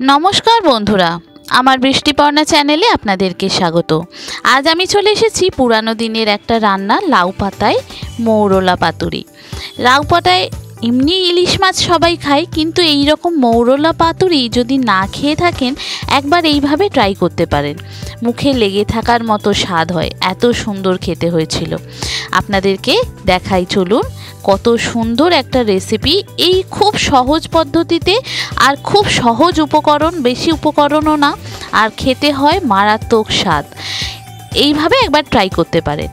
नमस्कार बंधुरा आमार बृष्टिपर्णा चैनेले आपनादेरके स्वागत। आज आमी चले एसेछि पुरानो दिनेर एकटा रान्ना लाउ पाताय मौरला पातुरी। लाउ पाताय एमनि इलिश माछ सबाई खाय, किन्तु एई रकम मौरला पातुरी जदि ना खेये थाकेन एकबार एइभाবে ट्राई करते पारेन। मुखे लेगे थाकार मतो स्वाद हय, एत सुंदर खेते हयेछिलो। आपनादेरके देखाई चलुन कत सुंदर एक रेसिपि। এই खूब सहज पद्धतिते और खूब सहज उपकरण, बेशी उपकरणও ना, और खेते हय मारात्मक स्वाद। এইভাবে একবার ট্রাই করতে পারেন।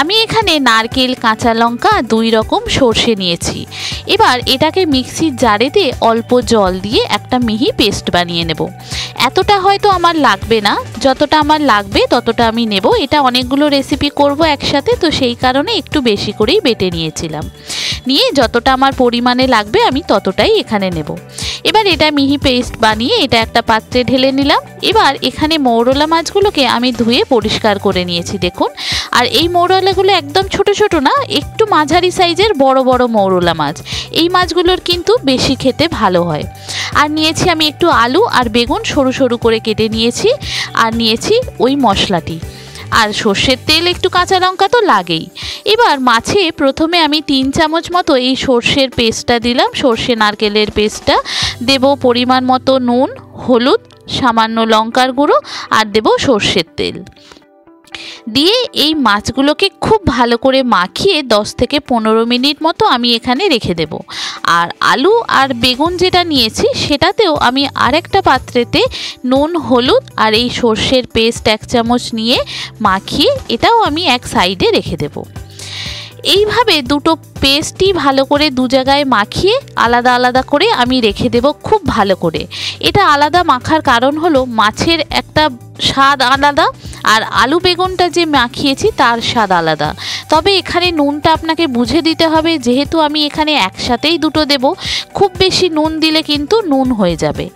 আমি এখানে নারকেল, কাঁচা লঙ্কা, দুই রকম সরষে নিয়েছি। এবার এটাকে মিক্সির জারে দিয়ে অল্প জল দিয়ে একটা মিহি পেস্ট বানিয়ে নেব। এতটা হয়তো আমার লাগবে না, যতটা আমার লাগবে ততটা আমি নেব। এটা অনেকগুলো রেসিপি করব একসাথে, তো সেই কারণে একটু বেশি করেই বেটে নিয়েছিলাম। নিয়ে যতটা আমার পরিমাণে লাগবে আমি ততটাই এখানে নেব। এবার এটা মিহি পেস্ট বানিয়ে এটা একটা পাত্রে ঢেলে নিলাম। এবার এখানে মৌরলা মাছগুলোকে আমি ধুয়ে পরিষ্কার করে নিয়েছি, দেখুন। আর এই মৌরলাগুলো একদম ছোট ছোট না, একটু মাঝারি সাইজের বড় বড় মৌরলা মাছ। এই মাছগুলোর কিন্তু বেশি খেতে ভালো হয়। আর নিয়েছি আমি একটু আলু আর বেগুন সরু সরু করে কেটে নিয়েছি। আর নিয়েছি ওই মশলাটি, আর সর্ষের তেল, একটু কাঁচা লঙ্কা তো লাগেই। এবার মাছে প্রথমে আমি 3 চামচ মতো এই সর্ষের পেস্টটা দিলাম, সর্ষে নারকেলের পেস্টটা দেব। পরিমাণ মতো নুন, হলুদ, সামান্য লঙ্কার গুঁড়ো আর দেব সর্ষের তেল দিয়ে এই মাছগুলোকে খুব ভালো করে মাখিয়ে 10 থেকে 15 মিনিট মতো আমি এখানে রেখে দেব। আর আলু আর বেগুন যেটা নিয়েছি সেটাতেও আমি আরেকটা পাত্রেতে নুন, হলুদ আর এই সর্ষের পেস্ট 1 চামচ নিয়ে মাখিয়ে এটাও আমি এক সাইডে রেখে দেব। এইভাবে দুটো পেস্টই ভালো করে দু জায়গায় মাখিয়ে আলাদা আলাদা করে আমি রেখে দেব খুব ভালো করে। এটা আলাদা মাখার কারণ হলো মাছের একটা স্বাদ আলাদা আর আলু বেগুনটা যে মাখিয়েছি তার স্বাদ আলাদা। তবে এখানে নুনটা আপনাকে বুঝে দিতে হবে, যেহেতু আমি এখানে একসাথেই দুটো দেব। খুব বেশি নুন দিলে কিন্তু নুন হয়ে যাবে।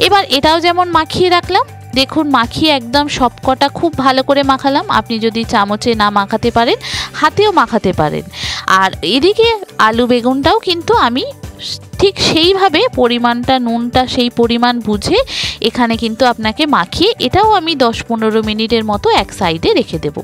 এবার এটাও যেমন মাখিয়ে রাখলাম, দেখুন মাখিয়ে একদম সবকটা খুব ভালো করে মাখালাম। আপনি যদি চামচে না মাখাতে পারেন হাতেও মাখাতে পারেন। আর এদিকে আলু বেগুনটাও কিন্তু আমি ঠিক সেইভাবে পরিমাণটা, নুনটা সেই পরিমাণ বুঝে এখানে কিন্তু আপনাকে মাখিয়ে এটাও আমি 10-15 মিনিটের মতো এক সাইডে রেখে দেব।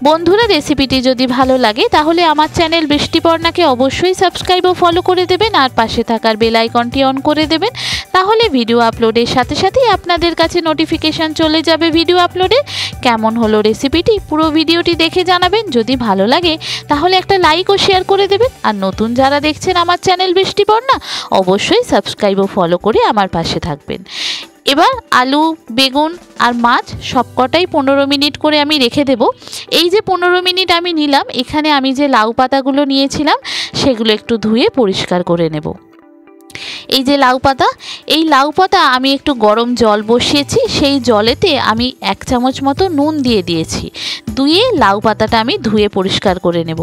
বন্ধুরা, রেসিপিটি যদি ভালো লাগে তাহলে আমার চ্যানেল বৃষ্টিপর্ণাকে অবশ্যই সাবস্ক্রাইব ও ফলো করে দেবেন আর পাশে থাকার বেল আইকনটি অন করে দেবেন। তাহলে ভিডিও আপলোডের সাথে সাথেই আপনাদের কাছে নোটিফিকেশান চলে যাবে ভিডিও আপলোডের। কেমন হলো রেসিপিটি পুরো ভিডিওটি দেখে জানাবেন। যদি ভালো লাগে তাহলে একটা লাইক ও শেয়ার করে দেবেন। আর নতুন যারা দেখছেন আমার চ্যানেল বৃষ্টিপর্ণা অবশ্যই সাবস্ক্রাইব ও ফলো করে আমার পাশে থাকবেন। এবার আলু, বেগুন আর মাছ সবকটাই 15 মিনিট করে আমি রেখে দেব। এই যে 15 মিনিট আমি নিলাম, এখানে আমি যে লাউ পাতাগুলো নিয়েছিলাম সেগুলো একটু ধুয়ে পরিষ্কার করে নেব। এই যে লাউ পাতা, এই লাউ পাতা আমি একটু গরম জল বসিয়েছি, সেই জলেতে আমি 1 চামচ মতো নুন দিয়ে দিয়েছি। ধুয়ে লাউ পাতাটা আমি ধুয়ে পরিষ্কার করে নেব।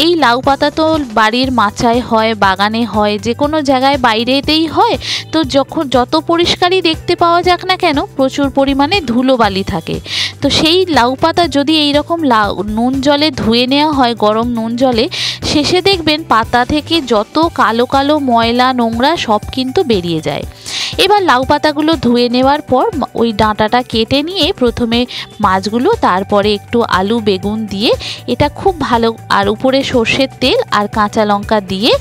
এই লাউ পাতা তো বাড়ির মাচায় হয়, বাগানে হয়, যে কোনো জায়গায় বাইরেতেই হয়। তো যত পরিষ্কারই দেখতে পাওয়া যাক না কেন, প্রচুর পরিমাণে ধুলোবালি থাকে। তো সেই লাউ পাতা যদি এইরকম নুন জলে ধুয়ে নেওয়া হয়, গরম নুন জলে, শেষে দেখবেন পাতা থেকে যত কালো কালো ময়লা নোংরা সব কিন্তু বেরিয়ে যায়। এবার লাউ পাতাগুলো ধুয়ে নেওয়ার পর ওই ডাঁটাটা কেটে নিয়ে প্রথমে মাছগুলো, তারপরে একটু আলু বেগুন দিয়ে এটা খুব ভালো, আর উপরে সর্ষের তেল আর কাঁচা লঙ্কা দিয়ে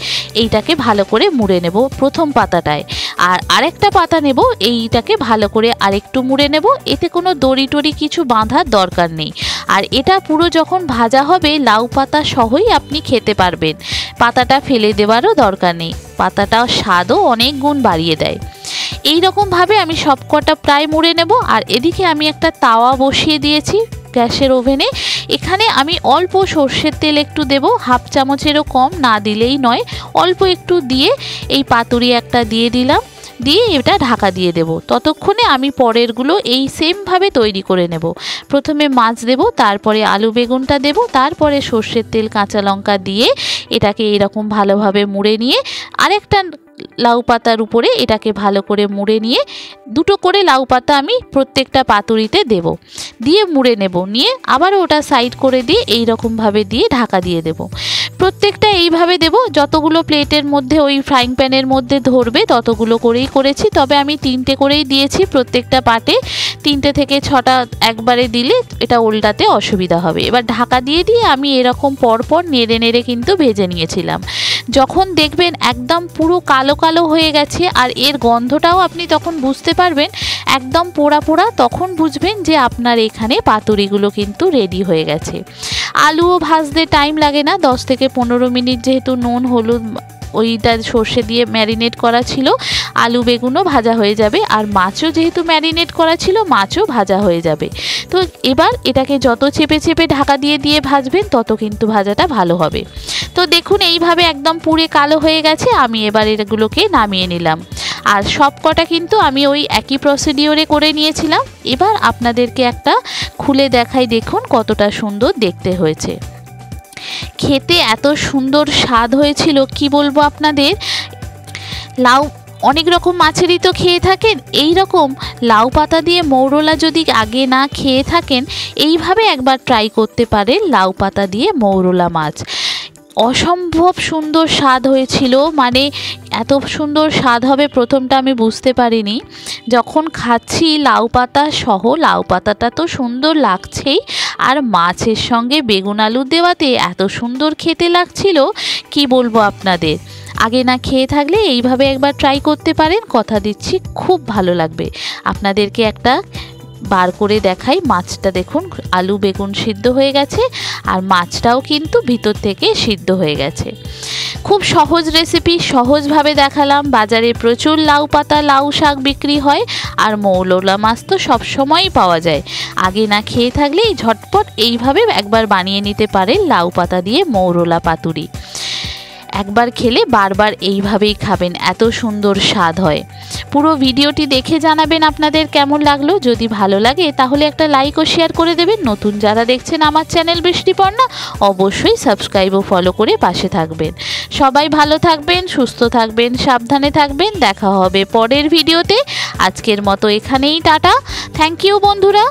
এইটাকে ভালো করে মুড়ে নেব প্রথম পাতাটায়। আর আরেকটা পাতা নেব, এইটাকে ভালো করে আরেকটু মুড়ে নেব। এতে কোনো দড়ি টড়ি কিছু বাঁধার দরকার নেই। আর এটা পুরো যখন ভাজা হবে লাউ পাতা সহই আপনি খেতে পারবেন, পাতাটা ফেলে দেওয়ারও দরকার নেই। পাতাটা স্বাদও অনেক গুণ বাড়িয়ে দেয়। এই রকমভাবে আমি সবকটা প্রায় মুড়ে নেব। আর এদিকে আমি একটা তাওয়া বসিয়ে দিয়েছি গ্যাসের ওভেনে। এখানে আমি অল্প সর্ষের তেল একটু দেব, 1/2 চামচেরও কম, না দিলেই নয়। অল্প একটু দিয়ে এই পাতুরি একটা দিয়ে দিলাম, দিয়ে এটা ঢাকা দিয়ে দেব। ততক্ষণে আমি পরেরগুলো এই সেমভাবে তৈরি করে নেব। প্রথমে মাছ দেব, তারপরে আলু বেগুনটা দেব, তারপরে সর্ষের তেল কাঁচা লঙ্কা দিয়ে এটাকে এইরকম ভালোভাবে মুড়ে নিয়ে আরেকটা লাউ পাতার উপরে এটাকে ভালো করে মুড়ে নিয়ে দুটো করে লাউ পাতা আমি প্রত্যেকটা পাতুরিতে দেব, দিয়ে মুড়ে নেব, নিয়ে আবার ওটা সাইড করে দিয়ে এই রকম ভাবে দিয়ে ঢাকা দিয়ে দেব। প্রত্যেকটা এইভাবে দেব, যতগুলো প্লেটের মধ্যে ওই ফ্রাইং প্যানের মধ্যে ধরবে ততগুলো করেই করেছি, তবে আমি 3টে করেই দিয়েছি প্রত্যেকটা পাটে। 3টে থেকে 6টা একবারে দিলে এটা উল্টাতে অসুবিধা হবে। এবার ঢাকা দিয়ে দিয়ে আমি এরকম পরপর নেড়ে নেড়ে কিন্তু ভেজে নিয়েছিলাম। যখন দেখবেন একদম পুরো কালো কালো হয়ে গেছে আর এর গন্ধটাও আপনি তখন বুঝতে পারবেন একদম পোড়া পোড়া, তখন বুঝবেন যে আপনার এখানে পাতুরিগুলো কিন্তু রেডি হয়ে গেছে। আলুও ভাজতে টাইম লাগে না, 10 থেকে 15 মিনিট, যেহেতু নুন হলুদ ওইটা সর্ষে দিয়ে ম্যারিনেট করা ছিল, আলু বেগুনও ভাজা হয়ে যাবে, আর মাছও যেহেতু ম্যারিনেট করা ছিল মাছও ভাজা হয়ে যাবে। তো এবার এটাকে যত চেপে চেপে ঢাকা দিয়ে দিয়ে ভাজবেন তত কিন্তু ভাজাটা ভালো হবে। তো দেখুন এইভাবে একদম পুড়ে কালো হয়ে গেছে, আমি এবার এগুলোকে নামিয়ে নিলাম। আর সব কটা কিন্তু আমি ওই একই প্রসিডিওরে করে নিয়েছিলাম। এবার আপনাদেরকে একটা খুলে দেখাই, দেখুন কতটা সুন্দর দেখতে হয়েছে। খেতে এত সুন্দর স্বাদ হয়েছিল কি বলবো আপনাদের। লাউ অনেক রকম মাছেরই তো খেয়ে থাকেন, এই রকম লাউ পাতা দিয়ে মৌরলা যদি আগে না খেয়ে থাকেন, এইভাবে একবার ট্রাই করতে পারেন লাউ পাতা দিয়ে মৌরলা মাছ। অসম্ভব সুন্দর স্বাদ হয়েছিল, মানে এত সুন্দর স্বাদ হবে প্রথমটা আমি বুঝতে পারিনি। যখন খাচ্ছি লাউ পাতা সহ, লাউ পাতাটা তো সুন্দর লাগছেই, আর মাছের সঙ্গে বেগুন আলু দেওয়াতে এত সুন্দর খেতে লাগছিল কি বলবো আপনাদের। আগে না খেয়ে থাকলে এইভাবে একবার ট্রাই করতে পারেন, কথা দিচ্ছি খুব ভালো লাগবে। আপনাদেরকে একটা বার করে দেখাই, মাছটা দেখুন আলু বেগুন সিদ্ধ হয়ে গেছে, আর মাছটাও কিন্তু ভিতর থেকে সিদ্ধ হয়ে গেছে। খুব সহজ রেসিপি, সহজভাবে দেখালাম। বাজারে প্রচুর লাউ পাতা লাউ শাক বিক্রি হয়, আর মৌরলা মাছ তো সবসময়ই পাওয়া যায়। আগে না খেয়ে থাকলে এই ঝটপট এইভাবে একবার বানিয়ে নিতে পারেন লাউ পাতা দিয়ে মৌরলা পাতুরি। একবার খেলে বারবার এইভাবেই খাবেন, এত সুন্দর স্বাদ হয়। পুরো ভিডিওটি দেখে জানাবেন আপনাদের কেমন লাগলো। যদি ভালো লাগে তাহলে একটা লাইক ও শেয়ার করে দেবেন। নতুন যারা দেখছেন আমার চ্যানেল বৃষ্টিপর্ণা, অবশ্যই সাবস্ক্রাইব ও ফলো করে পাশে থাকবেন। সবাই ভালো থাকবেন, সুস্থ থাকবেন, সাবধানে থাকবেন। দেখা হবে পরের ভিডিওতে। আজকের মতো এখানেই টাটা। থ্যাংক ইউ বন্ধুরা।